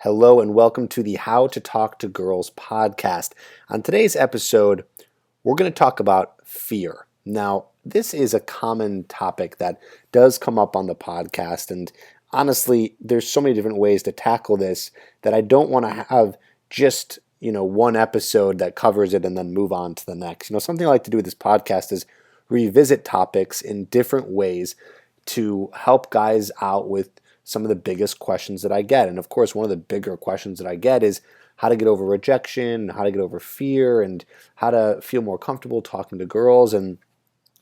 Hello and welcome to the How to Talk to Girls podcast. On today's episode, we're going to talk about fear. Now, this is a common topic that does come up on the podcast, and honestly, there's so many different ways to tackle this that I don't want to have just, one episode that covers it and then move on to the next. Something I like to do with this podcast is revisit topics in different ways to help guys out with some of the biggest questions that I get. And of course, one of the bigger questions that I get is how to get over rejection, how to get over fear, and how to feel more comfortable talking to girls. And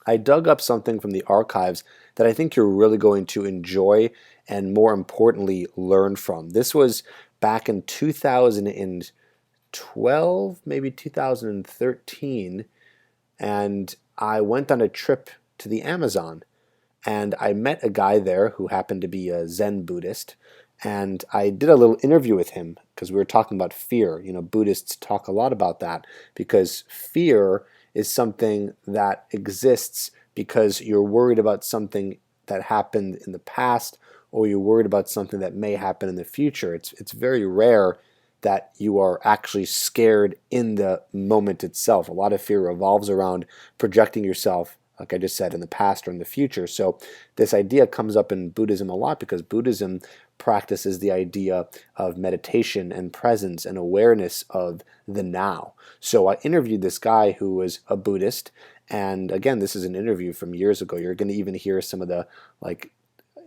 I dug up something from the archives that I think you're really going to enjoy and, more importantly, learn from. This was back in 2012, maybe 2013, and I went on a trip to the Amazon. And I met a guy there who happened to be a Zen Buddhist, and I did a little interview with him because we were talking about fear. Buddhists talk a lot about that because fear is something that exists because you're worried about something that happened in the past, or you're worried about something that may happen in the future. It's very rare that you are actually scared in the moment itself. A lot of fear revolves around projecting yourself, like I just said, in the past or in the future. So this idea comes up in Buddhism a lot because Buddhism practices the idea of meditation and presence and awareness of the now. So I interviewed this guy who was a Buddhist, and again, this is an interview from years ago. You're going to even hear some of the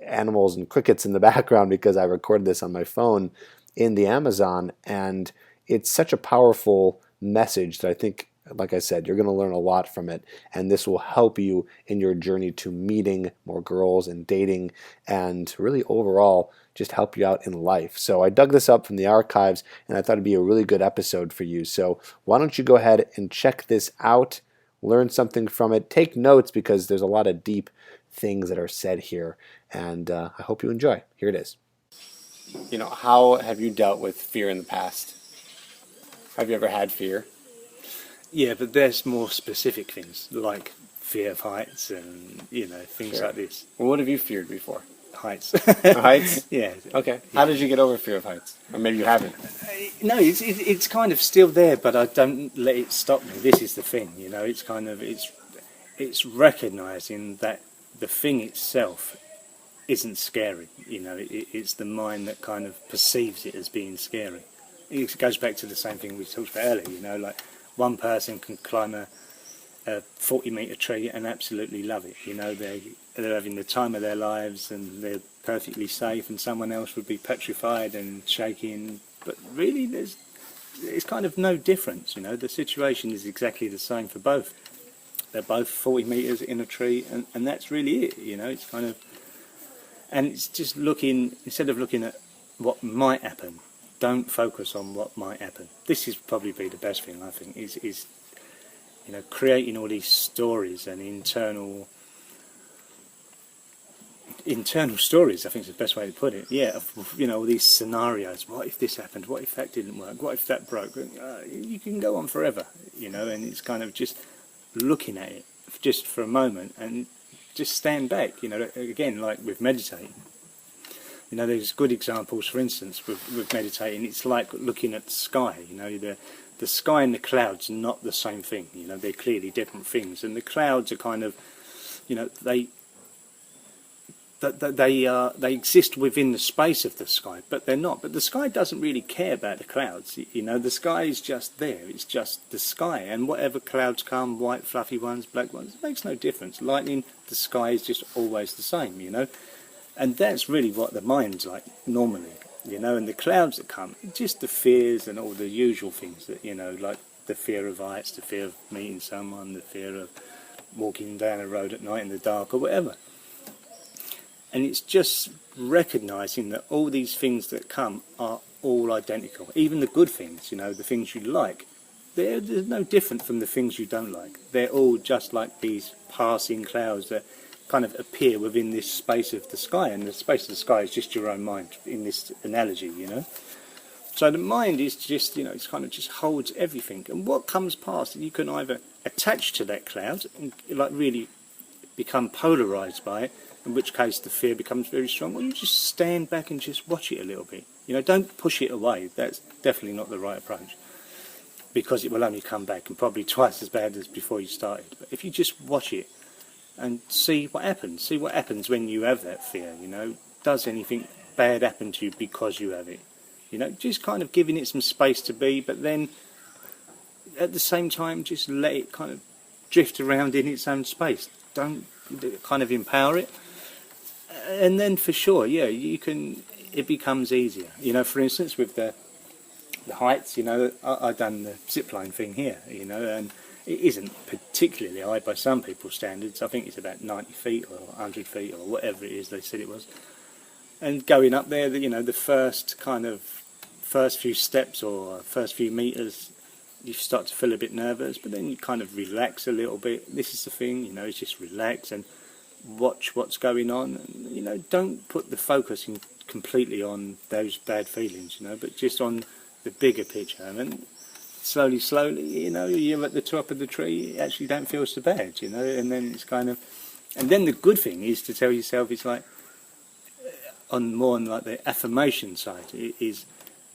animals and crickets in the background because I recorded this on my phone in the Amazon, and it's such a powerful message that I think, like I said, you're going to learn a lot from it, and this will help you in your journey to meeting more girls and dating, and really overall just help you out in life. So I dug this up from the archives, and I thought it'd be a really good episode for you. So why don't you go ahead and check this out, learn something from it, take notes because there's a lot of deep things that are said here, and I hope you enjoy. Here it is. How have you dealt with fear in the past? Have you ever had fear? Yeah, but there's more specific things, like fear of heights and, things Sure. like this. Well, what have you feared before? Heights. Heights? Yeah. Okay. How did you get over fear of heights? Or maybe you haven't. No, it's kind of still there, but I don't let it stop me. This is the thing, it's kind of, it's recognising that the thing itself isn't scary, it's the mind that kind of perceives it as being scary. It goes back to the same thing we talked about earlier, like one person can climb a 40-metre tree and absolutely love it. They're having the time of their lives and they're perfectly safe, and someone else would be petrified and shaking. But really, it's kind of no difference. The situation is exactly the same for both. They're both 40 metres in a tree, and that's really it. It's kind of, and it's just instead of looking at what might happen, don't focus on what might happen. This is probably be the best thing, I think, is creating all these stories and internal stories, I think is the best way to put it. Yeah, all these scenarios. What if this happened? What if that didn't work? What if that broke? You can go on forever, and it's kind of just looking at it just for a moment and just stand back, again, like with meditating. There's good examples, for instance, with meditating. It's like looking at the sky. The sky and the clouds are not the same thing. They're clearly different things. And the clouds are kind of, they exist within the space of the sky, but they're not. But the sky doesn't really care about the clouds. The sky is just there. It's just the sky. And whatever clouds come, white, fluffy ones, black ones, it makes no difference. Lightning, the sky is just always the same, And that's really what the mind's like normally, and the clouds that come, just the fears and all the usual things that, like the fear of heights, the fear of meeting someone, the fear of walking down a road at night in the dark or whatever. And it's just recognising that all these things that come are all identical. Even the good things, the things you like, they're no different from the things you don't like. They're all just like these passing clouds that kind of appear within this space of the sky, and the space of the sky is just your own mind in this analogy, So the mind is just, it's kind of just holds everything, and what comes past, you can either attach to that cloud and really become polarised by it, in which case the fear becomes very strong, or you just stand back and just watch it a little bit, You know, don't push it away. That's definitely not the right approach, because it will only come back and probably twice as bad as before you started. But if you just watch it and see what happens when you have that fear, you know, does anything bad happen to you because you have it? You know, just kind of giving it some space to be, but then at the same time just let it kind of drift around in its own space. Don't kind of empower it. And then for sure, yeah, it becomes easier. You know, for instance, with the heights, you know, I've done the zipline thing here, you know, and it isn't particularly high by some people's standards. I think it's about 90 feet or 100 feet or whatever it is they said it was. And going up there, you know, the first few steps or first few meters, you start to feel a bit nervous, but then you kind of relax a little bit. This is the thing, you know, is just relax and watch what's going on. And, you know, don't put the focus in completely on those bad feelings, you know, but just on the bigger picture. And slowly, you know, you're at the top of the tree, you actually don't feel so bad, you know, and then it's kind of... And then the good thing is to tell yourself, it's like, on like the affirmation side, is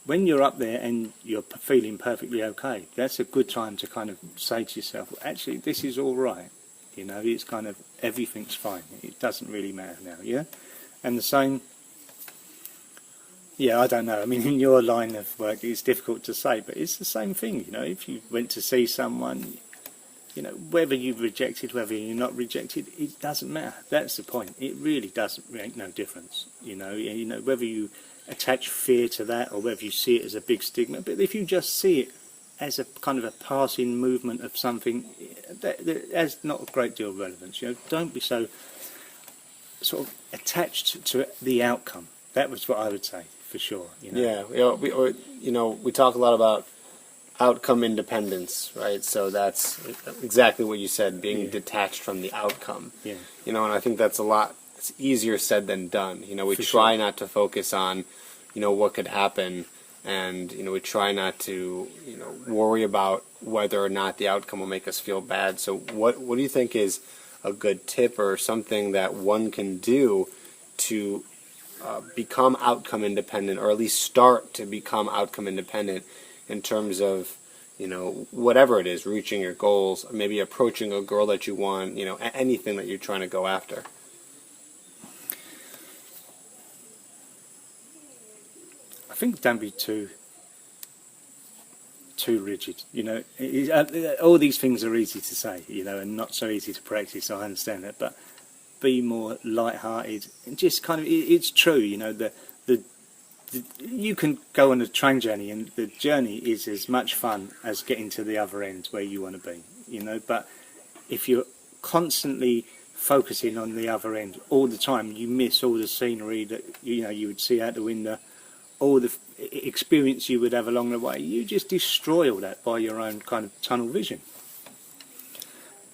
when you're up there and you're feeling perfectly okay, that's a good time to kind of say to yourself, well, actually, this is all right. You know, it's kind of, everything's fine. It doesn't really matter now, yeah? And the same, yeah, I don't know. I mean, in your line of work, it's difficult to say, but it's the same thing, you know. If you went to see someone, you know, whether you've rejected, whether you're not rejected, it doesn't matter. That's the point. It really doesn't make no difference, you know. You know, whether you attach fear to that or whether you see it as a big stigma. But if you just see it as a kind of a passing movement of something, that has not a great deal of relevance. You know, don't be so sort of attached to the outcome. That was what I would say, for sure. You know? Yeah, we talk a lot about outcome independence, right? So that's exactly what you said, being detached from the outcome. Yeah. You know, and I think that's it's easier said than done. You know, we try not to focus on, you know, what could happen, and, you know, we try not to, you know, worry about whether or not the outcome will make us feel bad. So what do you think is a good tip or something that one can do to become outcome independent, or at least start to become outcome independent in terms of, you know, whatever it is, reaching your goals, maybe approaching a girl that you want, you know, anything that you're trying to go after? I think don't be too rigid. You know, all these things are easy to say, you know, and not so easy to practice. I understand that, but be more light-hearted and just kind of. It's true, you know. You can go on a train journey, and the journey is as much fun as getting to the other end where you want to be, you know. But if you're constantly focusing on the other end all the time, you miss all the scenery that, you know, you would see out the window, all the experience you would have along the way. You just destroy all that by your own kind of tunnel vision.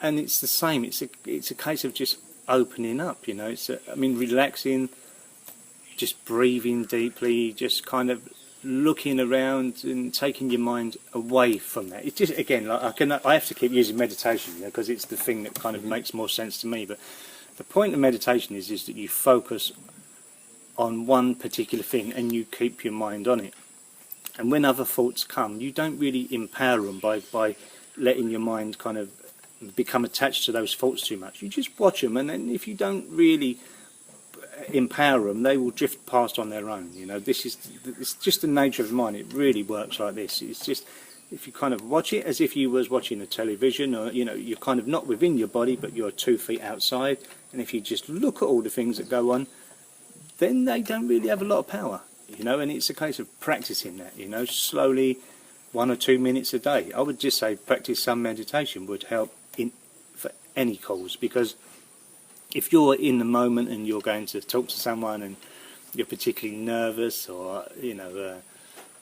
And it's the same. It's a case of just opening up, you know. Relaxing. Just breathing deeply, just kind of looking around and taking your mind away from that. It's just, again, like I have to keep using meditation, you know, because it's the thing that kind of makes more sense to me. But the point of meditation is that you focus on one particular thing and you keep your mind on it. And when other thoughts come, you don't really empower them by letting your mind kind of become attached to those thoughts too much. You just watch them, and then if you don't really empower them, they will drift past on their own. You know, it's just the nature of the mind. It really works like this. It's just, if you kind of watch it as if you was watching a television, or, you know, you're kind of not within your body, but you're 2 feet outside, and if you just look at all the things that go on, then they don't really have a lot of power, you know. And it's a case of practicing that, you know, slowly, 1 or 2 minutes a day. I would just say practice some meditation would help for any cause, because if you're in the moment and you're going to talk to someone and you're particularly nervous or, you know,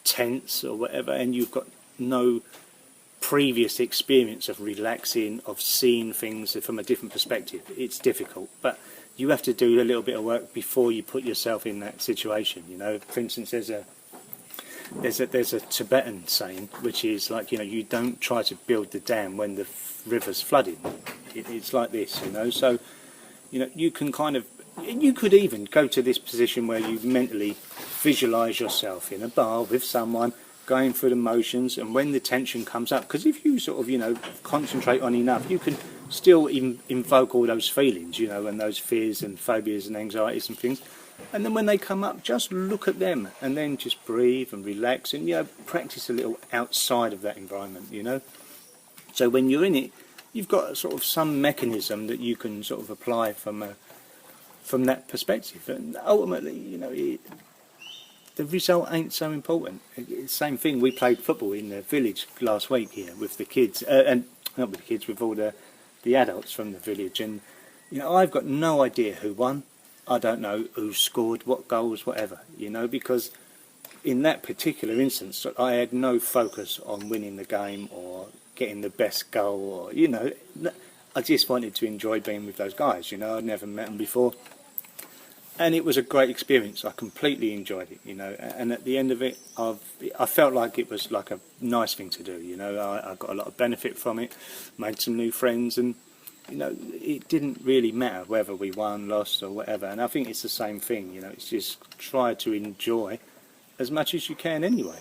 tense or whatever, and you've got no previous experience of relaxing, of seeing things from a different perspective, it's difficult. But you have to do a little bit of work before you put yourself in that situation. You know, for instance, there's a Tibetan saying, which is like, you know, you don't try to build the dam when the river's flooding. It's like this, you know. So, you know, you can kind of You could even go to this position where you mentally visualize yourself in a bar with someone going through the motions, and when the tension comes up, because if you sort of, you know, concentrate on enough, you can still invoke all those feelings, you know, and those fears and phobias and anxieties and things. And then when they come up, just look at them and then just breathe and relax and, you know, practice a little outside of that environment, you know. So when you're in it, you've got sort of some mechanism that you can sort of apply from that perspective. And ultimately, you know, the result ain't so important. Same thing, we played football in the village last week here with the kids, and not with the kids, with all the adults from the village. And, you know, I've got no idea who won. I don't know who scored, what goals, whatever, you know, because in that particular instance, I had no focus on winning the game or getting the best goal, or, you know, I just wanted to enjoy being with those guys, you know. I'd never met them before. And it was a great experience. I completely enjoyed it, you know. And at the end of it, I felt like it was like a nice thing to do, you know. I got a lot of benefit from it, made some new friends, and, you know, it didn't really matter whether we won, lost, or whatever. And I think it's the same thing, you know. It's just try to enjoy as much as you can anyway.